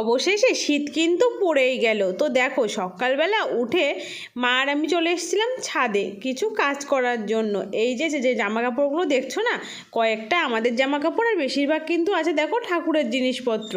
অবশেষে শীত কিন্তু পড়েই গেল। তো দেখো সকালবেলা উঠে মা আর আমি চলে এসেছিলাম ছাদে কিছু কাজ করার জন্য। এই যে যে জামা কাপড়গুলো দেখছো না, কয়েকটা আমাদের জামা কাপড় আর বেশিরভাগ কিন্তু আছে দেখো ঠাকুরের জিনিসপত্র।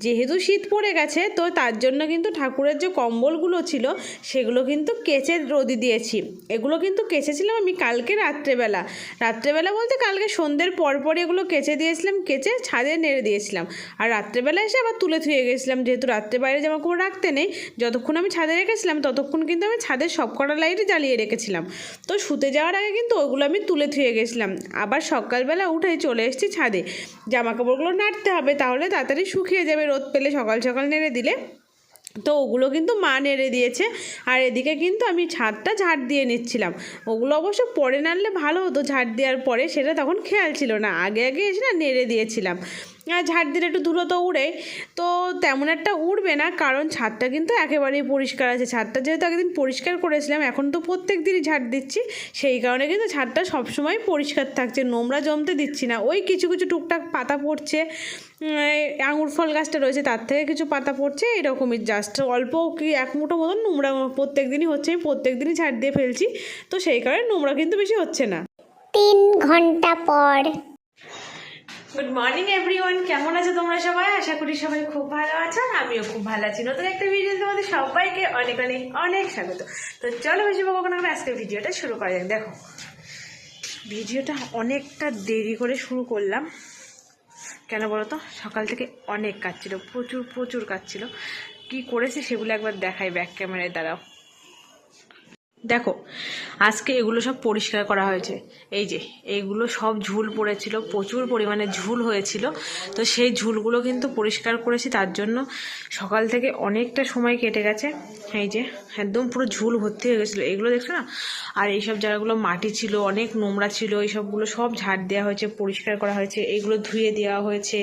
যেহেতু শীত পড়ে গেছে তো তার জন্য কিন্তু ঠাকুরের যে কম্বলগুলো ছিল সেগুলো কিন্তু কেচে রোদে দিয়েছি। এগুলো কিন্তু কেচেছিলাম আমি কালকে রাত্রেবেলা। রাত্রেবেলা বলতে কালকে সন্ধ্যের পরপরই এগুলো কেচে দিয়েছিলাম, কেচে ছাদে নেড়ে দিয়েছিলাম। আর রাত্রেবেলা এসে আবার তুলে থুয়ে গেছিলাম, যেহেতু রাত্রে বাইরে জামা কাপড় রাখতে নেই। যতক্ষণ আমি ছাদে রেখেছিলাম ততক্ষণ কিন্তু আমি ছাদের সব কটা লাইট জ্বালিয়ে রেখেছিলাম। তো শুতে যাওয়ার আগে কিন্তু ওগুলো আমি তুলে থুয়ে গেছিলাম। আবার সকালবেলা উঠে চলে এসেছি ছাদে। জামা কাপড়গুলো নাড়তে হবে, তাহলে তাড়াতাড়ি শুকিয়ে যাবে রোদ পেলে, সকাল সকাল নেড়ে দিলে। তো ওগুলো কিন্তু মা নেড়ে দিয়েছে। আর এদিকে কিন্তু আমি ছাদটা ঝাড় দিয়ে নিচ্ছিলাম। ওগুলো অবশ্য পরে নাড়লে ভালো হতো, ঝাড় দেওয়ার পরে সেটা তখন খেয়াল ছিল না, আগে আগে এসে না নেড়ে দিয়েছিলাম। আর ঝাড় দিলে একটু ধুলো তো উড়ে, তো তেমন একটা উঠবে না, কারণ ছাদটা কিন্তু একেবারেই পরিষ্কার আছে। ছাদটা যেহেতু একদিন পরিষ্কার করেছিলাম, এখন তো প্রত্যেক দিনই ঝাড় দিচ্ছি, সেই কারণে কিন্তু ছাদটা সবসময় পরিষ্কার থাকছে, নোংরা জমতে দিচ্ছি না। ওই কিছু কিছু টুকটাক পাতা পড়ছে, আঙুর ফল গাছটা রয়েছে তার থেকে কিছু পাতা পড়ছে, এরকমই জাস্ট অল্প কি এক মুঠো মতন নোংরা প্রত্যেক দিনই হচ্ছে। আমি প্রত্যেক দিনই ঝাড় দিয়ে ফেলছি, তো সেই কারণে নোংরা কিন্তু বেশি হচ্ছে না। 3 ঘন্টা পর। গুড মর্নিং এভরিওয়ান, কেমন আছো তোমরা সবাই? আশা করি সবাই খুব ভালো আছো, আমিও খুব ভালো আছি। নতুন একটা ভিডিও তোমাদের সবাইকে অনেক অনেক অনেক স্বাগত। তো চলো বেশি বকবো না, আজকে ভিডিওটা শুরু করা যাক। দেখো ভিডিওটা অনেকটা দেরি করে শুরু করলাম, কেন বলো তো? সকাল থেকে অনেক কাজ ছিল, প্রচুর প্রচুর কাজ ছিল। কী করেছি সেগুলো একবার দেখাই ব্যাক ক্যামেরায়, দাঁড়াও। দেখো আজকে এগুলো সব পরিষ্কার করা হয়েছে। এই যে এইগুলো সব ঝুল পড়েছিল, প্রচুর পরিমাণে ঝুল হয়েছিল, তো সেই ঝুলগুলো কিন্তু পরিষ্কার করেছি। তার জন্য সকাল থেকে অনেকটা সময় কেটে গেছে। এই যে একদম পুরো ঝুল ভর্তি হয়ে গেছিলো, এগুলো দেখছো না? আর এইসব জায়গাগুলো মাটি ছিল, অনেক নোংরা ছিল, এইসবগুলো সব ঝাড় দেওয়া হয়েছে, পরিষ্কার করা হয়েছে, এইগুলো ধুয়ে দেওয়া হয়েছে।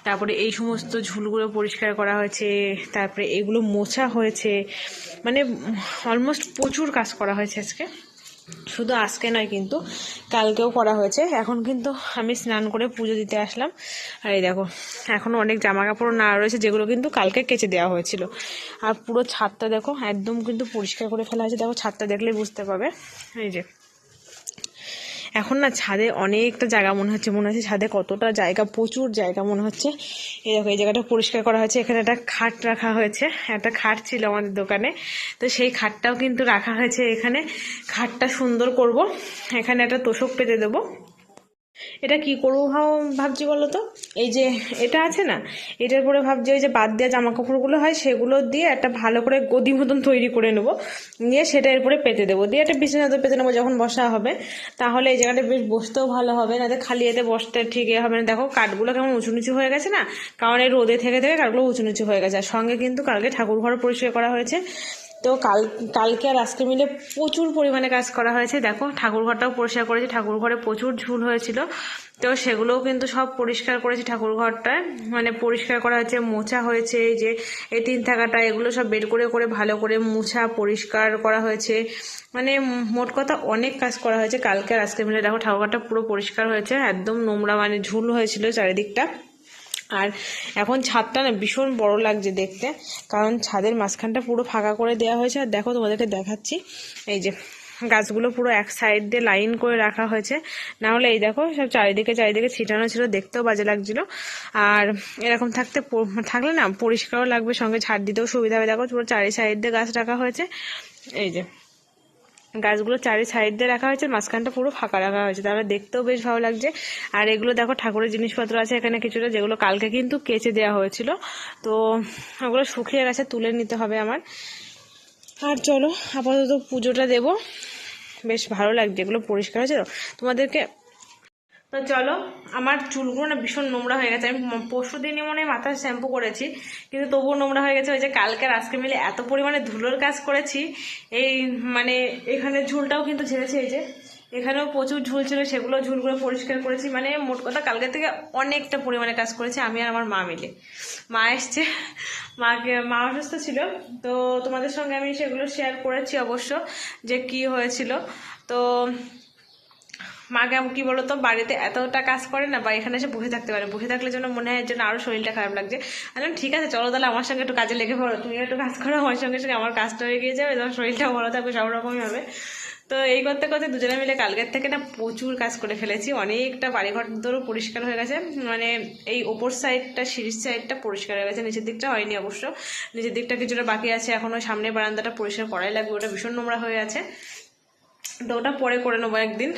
তারপরে এই সমস্ত ঝুলগুলো পরিষ্কার করা হয়েছে, তারপরে এগুলো মোছা হয়েছে। মানে অলমোস্ট প্রচুর কাজ করা হয়েছে আজকে। শুধু আজকে নয়, কিন্তু কালকেও করা হয়েছে। এখন কিন্তু আমি স্নান করে পুজো দিতে আসলাম। আর এই দেখো এখনও অনেক জামা কাপড় না রয়েছে, যেগুলো কিন্তু কালকে কেচে দেওয়া হয়েছিল। আর পুরো ছাদটা দেখো একদম কিন্তু পরিষ্কার করে ফেলা হয়েছে। দেখো ছাদটা দেখলেই বুঝতে পারবে। এই যে এখন না ছাদে অনেকটা জায়গা মনে হচ্ছে ছাদে কতটা জায়গা, প্রচুর জায়গা মনে হচ্ছে। এই দেখো এই জায়গাটা পরিষ্কার করা হয়েছে, এখানে একটা খাট রাখা হয়েছে। একটা খাট ছিল আমাদের দোকানে, তো সেই খাটটাও কিন্তু রাখা হয়েছে এখানে। খাটটা সুন্দর করব, এখানে একটা তোষক পেতে দেবো। এটা কি করবো ভাবছি বলো তো? এই যে এটা আছে না, এটার পরে ভাবছি ওই যে বাদ দেওয়া জামা কাপড়গুলো হয় সেগুলো দিয়ে একটা ভালো করে গদি মতন তৈরি করে নেবো, নিয়ে সেটা এরপরে পেতে দেবো, দিয়ে একটা বিছানাতে পেতে নেবো যখন বসা হবে। তাহলে এই জায়গাটা বেশ বসতেও ভালো হবে, না খালি এতে বসতে ঠিক হবে না। দেখো কাঠগুলো কেমন উঁচু নিচু হয়ে গেছে না, কারণ এই রোদে থেকে থেকে কাঠগুলো উঁচু নিচু হয়ে গেছে। আর সঙ্গে কিন্তু কালকে ঠাকুর ঘর পরিষ্কার করা হয়েছে। তো কালকে আর আজকে মিলে প্রচুর পরিমাণে কাজ করা হয়েছে। দেখো ঠাকুর ঘরটাও পরিষ্কার করেছি, ঠাকুর ঘরে প্রচুর ঝুল হয়েছিল, তো সেগুলোও কিন্তু সব পরিষ্কার করেছি। ঠাকুর ঘরটায় মানে পরিষ্কার করা হয়েছে, মোছা হয়েছে। এই যে এই 3 থাকাটা এগুলো সব বের করে করে ভালো করে মোছা পরিষ্কার করা হয়েছে। মানে মোট কথা অনেক কাজ করা হয়েছে কালকে আর আজকে মিলে। দেখো ঠাকুর ঘরটা পুরো পরিষ্কার হয়েছে, একদম নোংরা মানে ঝুল হয়েছিল চারিদিকটা। আর এখন ছাদটা না ভীষণ বড় লাগছে দেখতে, কারণ ছাদের মাঝখানটা পুরো ফাঁকা করে দেওয়া হয়েছে। আর দেখো তোমাদেরকে দেখাচ্ছি, এই যে গাছগুলো পুরো এক সাইড দিয়ে লাইন করে রাখা হয়েছে, না হলে এই দেখো সব চারিদিকে চারিদিকে ছিটানো ছিল, দেখতেও বাজে লাগছিল। আর এরকম থাকলে না পরিষ্কারও লাগবে, সঙ্গে ঝাড় দিতেও সুবিধা হবে। দেখো পুরো চারি সাইড দিয়ে গাছ রাখা হয়েছে, এই যে গাছগুলো চারি সাইড দিয়ে রাখা হয়েছে, মাঝখানটা পুরো ফাঁকা রাখা হয়েছে, তাহলে দেখতেও বেশ ভালো লাগছে। আর এগুলো দেখো ঠাকুরের জিনিসপত্র আছে এখানে কিছুটা, যেগুলো কালকে কিন্তু কেচে দেওয়া হয়েছিল, তো ওগুলো শুকিয়ে গেছে, তুলে নিতে হবে আমার। আর চলো আপাতত পুজোটা দেবো, বেশ ভালো লাগছে এগুলো পরিষ্কার হয়েছে। তো তোমাদেরকে তো চলো, আমার চুলগুলো না ভীষণ নোংরা হয়ে গেছে। আমি পরশু দিনই মনে হয় মাথায় শ্যাম্পু করেছি, কিন্তু তবুও নোংরা হয়ে গেছে। ওই যে কালকে আজকে মিলে এত পরিমাণে ধুলোর কাজ করেছি, এই মানে এখানে ঝুলটাও কিন্তু ঝেড়েছে। এই যে এখানেও প্রচুর ঝুল ছিল, সেগুলো ঝুলগুলো পরিষ্কার করেছি। মানে মোট কথা কালকে থেকে অনেকটা পরিমাণে কাজ করেছি আমি আর আমার মা মিলে। মা এসছে, মা অসুস্থ ছিল, তো তোমাদের সঙ্গে আমি সেগুলো শেয়ার করেছি অবশ্য, যে কি হয়েছিল। তো মাকে কি বলতো বাড়িতে এতটা কাজ করে না বা এখানে এসে বসে থাকতে পারে, বসে থাকলে যেন মনে হয় যেন আরও শরীরটা খারাপ লাগছে। আমি ঠিক আছে চলো তাহলে আমার সঙ্গে একটু কাজে লেগে পড়ো, তুমি একটু কাজ করো আমার সঙ্গে সঙ্গে, আমার কাজটা হয়ে গিয়ে যাবে, তোমার শরীরটাও ভালো থাকবে, সব রকমই হবে। তো এই করতে করতে দুজনে মিলে কালকের থেকে না প্রচুর কাজ করে ফেলেছি, অনেকটা বাড়িঘর ধরো পরিষ্কার হয়ে গেছে, মানে এই ওপর সাইডটা সিঁড়ির সাইডটা পরিষ্কার হয়ে গেছে, নিচের দিকটা হয়নি অবশ্য, নিচের দিকটা কিছুটা বাকি আছে এখনও, সামনে বারান্দাটা পরিষ্কার করাই লাগবে, ওটা ভীষণ নোংরা হয়ে আছে, তো ওটা পরে করে নেবো একদিন।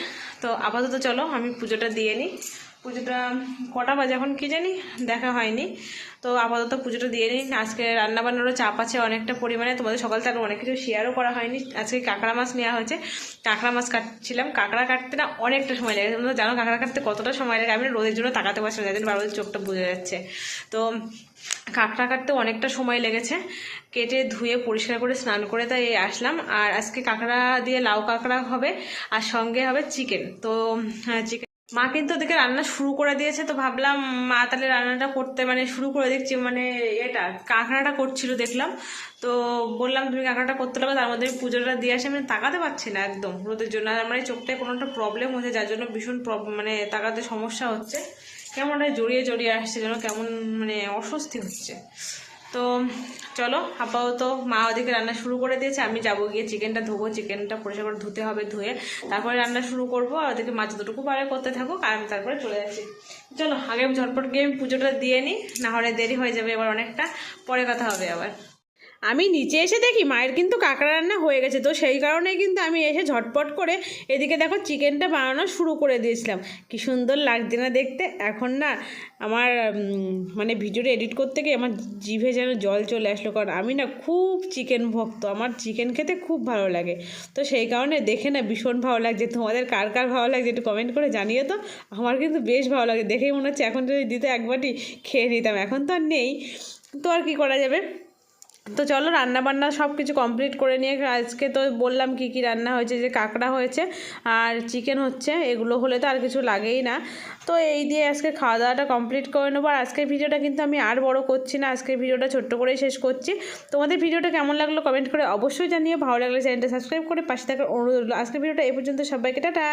তো আপাতত চলো আমি পুজোটা দিয়ে নিই, পুজোটা কটা বাজে এখন কি জানি দেখা হয়নি, তো আপাতত পুজোটা দিয়ে নিই। আজকে রান্নাবান্নারও চাপ আছে অনেকটা পরিমাণে, তোমাদের সকাল থেকে অনেক কিছু শেয়ারও করা হয়নি। আজকে কাঁকড়া মাছ নেওয়া হয়েছে, কাঁকড়া মাছ কাটছিলাম, কাঁকড়া কাটতে না অনেকটা সময় লাগে, তোমরা জানো কাঁকড়া কাটতে কতটা সময় লাগে, আমি রোদের জন্য তাকাতে পারছি না, যার জন্য বারবার চোখটা বুঝে যাচ্ছে। তো কাঁকড়া কাটতে অনেকটা সময় লেগেছে, কেটে ধুয়ে পরিষ্কার করে স্নান করে তাই আসলাম। আর আজকে কাঁকড়া দিয়ে লাউ কাঁকড়া হবে আর সঙ্গে হবে চিকেন। তো চিকেন মা কিন্তু ওদিকে রান্না শুরু করে দিয়েছে, তো ভাবলাম মা তাহলে রান্নাটা করতে মানে শুরু করে দিচ্ছি, মানে এটা কাঁকড়াটা করছিল দেখলাম, তো বললাম তুমি কাঁকড়াটা করতে লাগবে, তার মধ্যে আমি পুজোটা দিয়ে আসি, আমি তাকাতে পারছি না একদম রোদের জন্য, আর আমার এই চোখটায় কোনো একটা প্রবলেম হচ্ছে যার জন্য ভীষণ মানে তাকাতে সমস্যা হচ্ছে, কেমন জড়িয়ে জড়িয়ে আসছে যেন, কেমন মানে অস্বস্তি হচ্ছে। তো চলো আপাতত মা ওদিকে রান্না শুরু করে দিয়েছে, আমি যাবো গিয়ে চিকেনটা ধোবো, চিকেনটা পরিষ্কার করে ধুতে হবে, ধুয়ে তারপরে রান্না শুরু করবো, আর ওদিকে মাছ দুটুকু পারে করতে থাকুক আর আমি তারপরে চলে যাচ্ছি। চলো আগে আমি ঝটপট গিয়ে আমি পুজোটা দিয়ে নিই, না হলে দেরি হয়ে যাবে এবার অনেকটা, পরে কথা হবে আবার। আমি নিচে এসে দেখি মায়ের কিন্তু কাঁকড়া রান্না হয়ে গেছে, তো সেই কারণেই কিন্তু আমি এসে ঝটপট করে এদিকে দেখো চিকেনটা বানানো শুরু করে দিয়েছিলাম। কি সুন্দর লাগছে না দেখতে, এখন না আমার মানে ভিডিওটা এডিট করতে গিয়ে আমার জিভে যেন জল চলে আসলো, কারণ আমি না খুব চিকেন ভক্ত, আমার চিকেন খেতে খুব ভালো লাগে, তো সেই কারণে দেখে না ভীষণ ভালো লাগছে। তোমাদের কার কার ভালো লাগছে একটু কমেন্ট করে জানিও তো, আমার কিন্তু বেশ ভালো লাগে, দেখেই মনে হচ্ছে এখন যদি দিতে একবারটি খেয়ে নিতাম, এখন তো আর নেই, তো আর কি করা যাবে। তো চলো রান্নাবান্না সব কিছু কমপ্লিট করে নিয়ে, আজকে তো বললাম কি কি রান্না হয়েছে, যে কাঁকড়া হয়েছে আর চিকেন হচ্ছে, এগুলো হলে তো আর কিছু লাগেই না। তো এই দিয়ে আজকে খাওয়া দাওয়াটা কমপ্লিট করে নেবো। আর আজকের ভিডিওটা কিন্তু আমি আর বড় করছি না, আজকের ভিডিওটা ছোট্ট করেই শেষ করছি। তোমাদের ভিডিওটা কেমন লাগলো কমেন্ট করে অবশ্যই জানিয়ে, ভালো লাগলে চ্যানেলটা সাবস্ক্রাইব করে পাশে থাকার অনুরোধ রইলো। আজকের ভিডিওটা এই পর্যন্ত, সবাইকে টাটা।